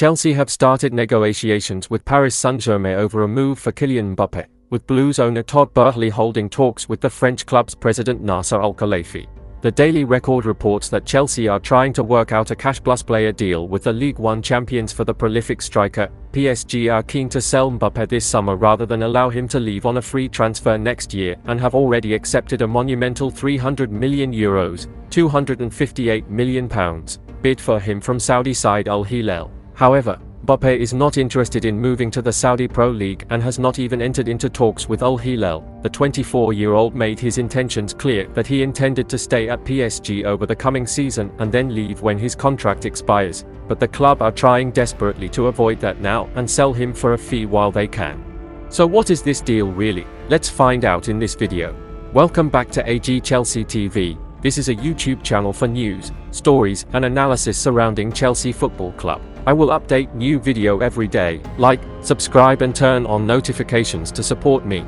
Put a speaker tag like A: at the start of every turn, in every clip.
A: Chelsea have started negotiations with Paris Saint-Germain over a move for Kylian Mbappe, with Blues owner Todd Boehly holding talks with the French club's president Nasser Al-Khelaifi. The Daily Record reports that Chelsea are trying to work out a cash-plus player deal with the Ligue 1 champions for the prolific striker. PSG are keen to sell Mbappe this summer rather than allow him to leave on a free transfer next year, and have already accepted a monumental €300 million £258 million bid for him from Saudi side Al Hilal. However, Mbappe is not interested in moving to the Saudi Pro League and has not even entered into talks with Al Hilal. The 24-year-old made his intentions clear that he intended to stay at PSG over the coming season and then leave when his contract expires, but the club are trying desperately to avoid that now and sell him for a fee while they can. So what is this deal really? Let's find out in this video. Welcome back to AG Chelsea TV. This is a YouTube channel for news, stories and analysis surrounding Chelsea Football Club. I will update new video every day. Like, subscribe and turn on notifications to support me.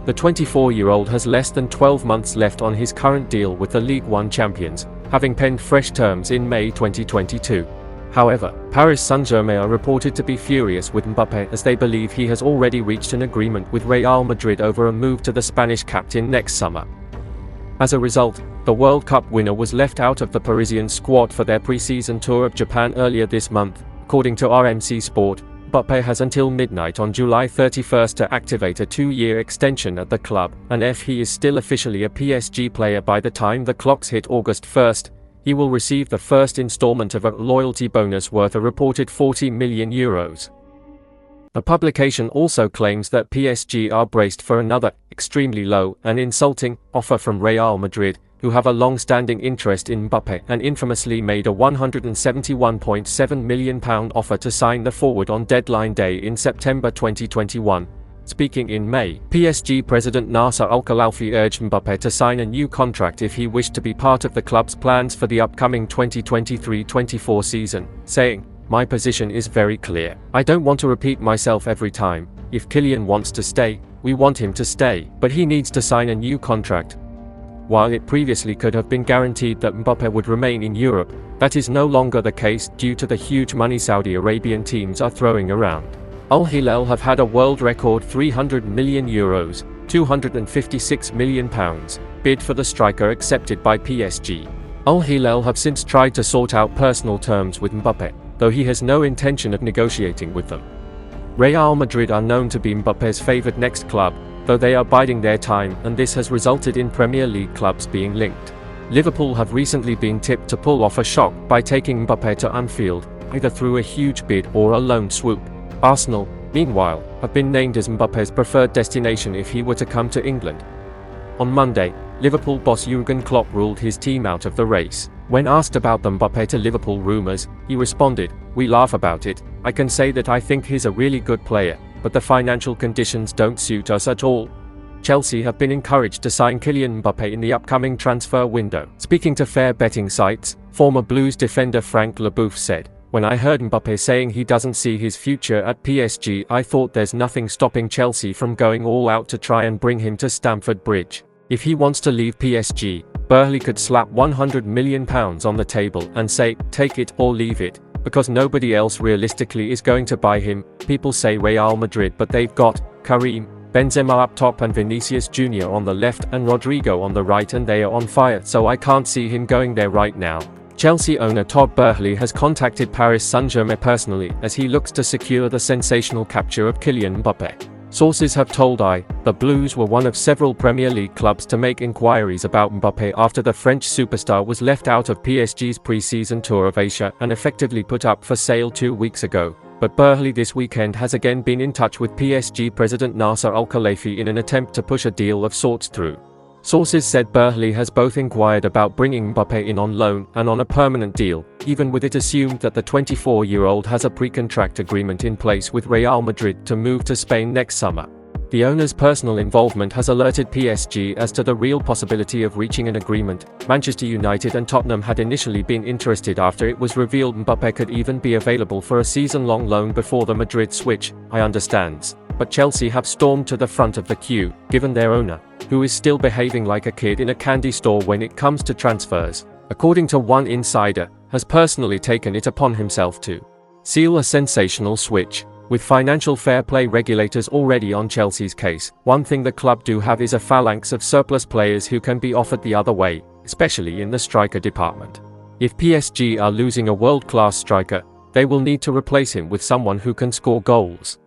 A: The 24-year-old has less than 12 months left on his current deal with the Ligue 1 champions, having penned fresh terms in May 2022. However, Paris Saint-Germain are reported to be furious with Mbappe as they believe he has already reached an agreement with Real Madrid over a move to the Spanish captain next summer. As a result, the World Cup winner was left out of the Parisian squad for their pre-season tour of Japan earlier this month. According to RMC Sport, Mbappe has until midnight on July 31 to activate a 2-year extension at the club, and if he is still officially a PSG player by the time the clocks hit August 1, he will receive the first installment of a loyalty bonus worth a reported €40 million. The publication also claims that PSG are braced for another, extremely low and insulting, offer from Real Madrid, who have a long-standing interest in Mbappe and infamously made a £171.7 million offer to sign the forward on deadline day in September 2021. Speaking in May, PSG president Nasser Al-Khelaifi urged Mbappe to sign a new contract if he wished to be part of the club's plans for the upcoming 2023-24 season, saying, "My position is very clear. I don't want to repeat myself every time. If Kylian wants to stay, we want him to stay, but he needs to sign a new contract." While it previously could have been guaranteed that Mbappe would remain in Europe, that is no longer the case due to the huge money Saudi Arabian teams are throwing around. Al Hilal have had a world record €300 million £256 million bid for the striker accepted by PSG. Al Hilal have since tried to sort out personal terms with Mbappe, though he has no intention of negotiating with them. Real Madrid are known to be Mbappe's favoured next club, though they are biding their time, and this has resulted in Premier League clubs being linked. Liverpool have recently been tipped to pull off a shock by taking Mbappe to Anfield, either through a huge bid or a loan swoop. Arsenal, meanwhile, have been named as Mbappe's preferred destination if he were to come to England. On Monday, Liverpool boss Jurgen Klopp ruled his team out of the race. When asked about the Mbappe to Liverpool rumours, he responded, "We laugh about it. I can say that I think he's a really good player, but the financial conditions don't suit us at all." Chelsea have been encouraged to sign Kylian Mbappe in the upcoming transfer window. Speaking to fair betting sites, former Blues defender Frank Leboeuf said, "When I heard Mbappe saying he doesn't see his future at PSG, I thought there's nothing stopping Chelsea from going all out to try and bring him to Stamford Bridge. If he wants to leave PSG, Boehly could slap £100 million on the table and say, take it or leave it, because nobody else realistically is going to buy him." People say Real Madrid, but they've got Karim Benzema up top and Vinicius Jr. on the left and Rodrigo on the right, and they are on fire, so I can't see him going there right now. Chelsea owner Todd Boehly has contacted Paris Saint-Germain personally as he looks to secure the sensational capture of Kylian Mbappe. Sources have told the Blues were one of several Premier League clubs to make inquiries about Mbappe after the French superstar was left out of PSG's pre-season tour of Asia and effectively put up for sale 2 weeks ago. But Boehly this weekend has again been in touch with PSG president Nasser Al-Khelaifi in an attempt to push a deal of sorts through. Sources said Boehly has both inquired about bringing Mbappe in on loan and on a permanent deal, even with it assumed that the 24-year-old has a pre-contract agreement in place with Real Madrid to move to Spain next summer. The owner's personal involvement has alerted PSG as to the real possibility of reaching an agreement. Manchester United and Tottenham had initially been interested after it was revealed Mbappe could even be available for a season-long loan before the Madrid switch, I understands. But Chelsea have stormed to the front of the queue, given their owner, who is still behaving like a kid in a candy store when it comes to transfers. According to one insider, has personally taken it upon himself to seal a sensational switch. With financial fair play regulators already on Chelsea's case, one thing the club do have is a phalanx of surplus players who can be offered the other way, especially in the striker department. If PSG are losing a world-class striker, they will need to replace him with someone who can score goals.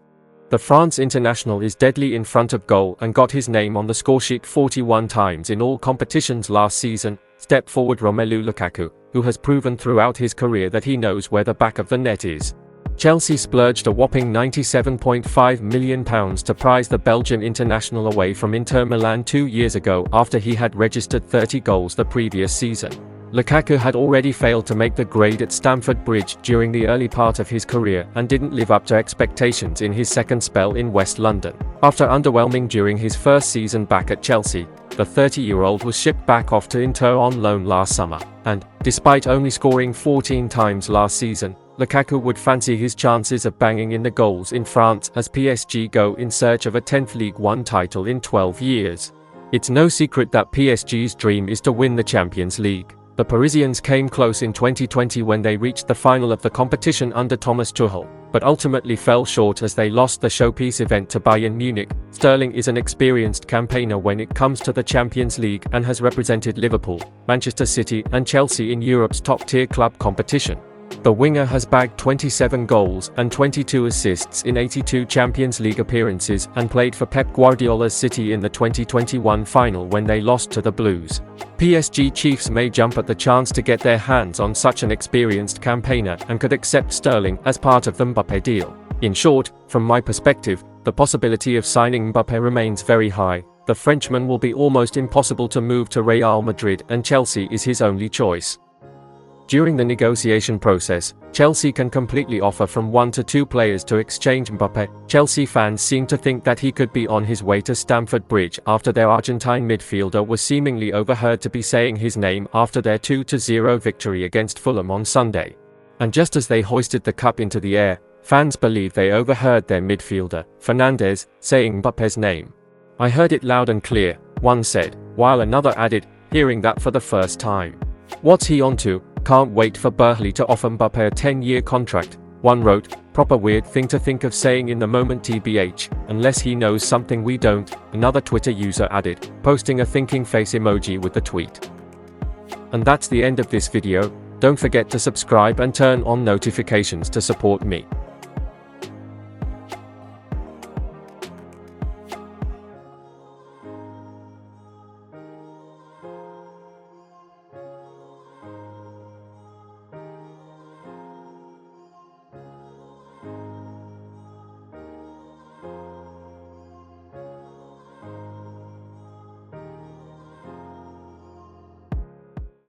A: The France international is deadly in front of goal and got his name on the scoresheet 41 times in all competitions last season. Step forward Romelu Lukaku, who has proven throughout his career that he knows where the back of the net is. Chelsea splurged a whopping £97.5 million to prize the Belgian international away from Inter Milan 2 years ago after he had registered 30 goals the previous season. Lukaku had already failed to make the grade at Stamford Bridge during the early part of his career and didn't live up to expectations in his second spell in West London. After underwhelming during his first season back at Chelsea, the 30-year-old was shipped back off to Inter on loan last summer, and, despite only scoring 14 times last season, Lukaku would fancy his chances of banging in the goals in France as PSG go in search of a 10th League One title in 12 years. It's no secret that PSG's dream is to win the Champions League. The Parisians came close in 2020 when they reached the final of the competition under Thomas Tuchel, but ultimately fell short as they lost the showpiece event to Bayern Munich. Sterling is an experienced campaigner when it comes to the Champions League and has represented Liverpool, Manchester City and Chelsea in Europe's top-tier club competition. The winger has bagged 27 goals and 22 assists in 82 Champions League appearances and played for Pep Guardiola's City in the 2021 final when they lost to the Blues. PSG chiefs may jump at the chance to get their hands on such an experienced campaigner and could accept Sterling as part of the Mbappe deal. In short, from my perspective, the possibility of signing Mbappe remains very high. The Frenchman will be almost impossible to move to Real Madrid and Chelsea is his only choice. During the negotiation process, Chelsea can completely offer from 1 to 2 players to exchange Mbappe. Chelsea fans seem to think that he could be on his way to Stamford Bridge after their Argentine midfielder was seemingly overheard to be saying his name after their 2-0 victory against Fulham on Sunday. And just as they hoisted the cup into the air, fans believe they overheard their midfielder, Fernandes, saying Mbappe's name. "I heard it loud and clear," one said, while another added, hearing that for the first time. "What's he on to? Can't wait for Burnley to offer Mbappe a 10-year contract," one wrote. "Proper weird thing to think of saying in the moment tbh, unless he knows something we don't," another Twitter user added, posting a thinking face emoji with the tweet. And that's the end of this video. Don't forget to subscribe and turn on notifications to support me.